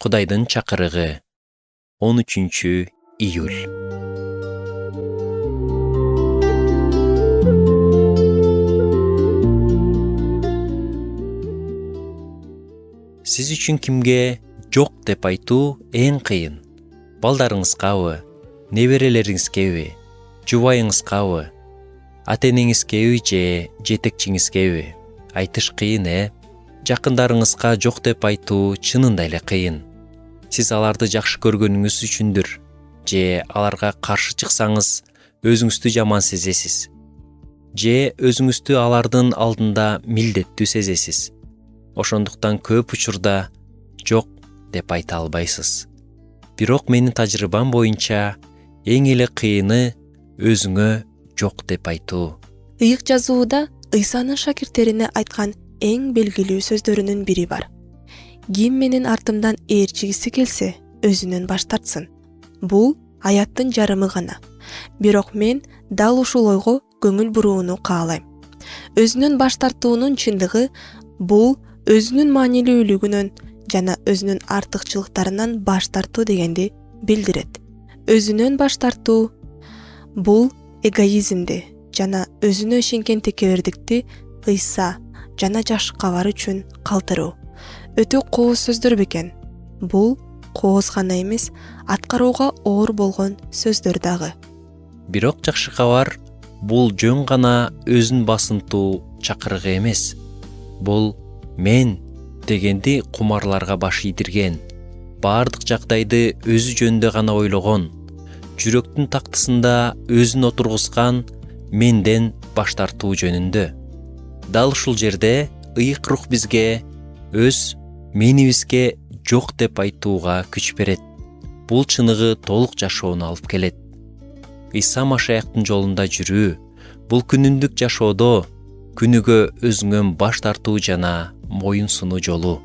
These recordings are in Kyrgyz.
Кудайдын чакырыгы 13-июль. Сиз үчүн кимге жок деп айтуу эң кыйын. Балдарыңызгабы, неберелериңизгеби, жубайыңызгабы, ата-энеңизгеби же жетекчиңизгеби айтыш кыйын Жакындарыңызга жок деп айтуу чынында эле кыйын. Сиз аларды жакшы көргөнүңүз үчүндүр же аларга каршы чыксаңыз өзүңүздү жаман сезесиз. Же өзүңүздү алардын алдында милдеттүү сезесиз. Ошондуктан көп учурда жок деп айта албайсыз. Бирок менин тажрыйбам боюнча эң эле кыйыны өзүңө жок деп айтуу. Ыйык жазууда Ыйсанын шакирттерине айткан эң белгилүү сөздөрүнүн бири бар. Ким менин артымдан ээрчигиси келсе, өзүнөн баш тартсын. Бул аяттын жарымы гана. Бирок мен дал ушул ойго көңүл бурууну каалайм. Өзүнөн баш тартуунун чындыгы бул өзүнүн маанилүүлүгүнөн жана өзүнүн артыкчылыктарынан баш тартуу дегенди билдирет. Өзүнөн баш тартуу бул эгоизмди жана өзүнө ишенген текебердикти Ыйса жана жашыкка бар үчүн калтыруу. Өтө кооз сөздөр бекен. Бул кооз гана эмес, аткарууга оор болгон сөздөр дагы. Бирок жакшы кабар, бул жөн гана өзүн басынтуу чакырыгы эмес. Бул мен дегенди кумарларга баш ийдирген, баардык жагдайды өзү жөнүндө гана ойлогон, жүрөктүн тактысында өзүн отургузган менден баш тартуу жөнүндө. Дал ушул жерде ыйык рух бизге өз менибизге жок деп айтууга күч берет. Бул чыныгы толук жашоону алып келет. Ыйса Машаяктын жолунда жүрүү, бул күнүндүк жашоодо күнүгө өзүңөн баш тартуу жана моюн сунуу жолу.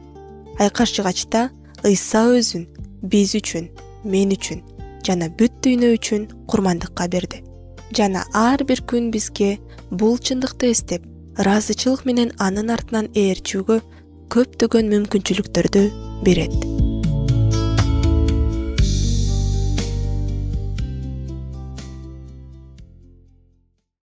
Айкаш жыгачта Ыйса өзүн биз үчүн, мен үчүн жана бүт дүйнө үчүн курмандыкка берди. Жана ар бир күн бизге бул чындыкты эстеп, ыраазычылык менен анын артынан ээрчүүгө көптөгөн мүмкүнчүлүктөрдү берет.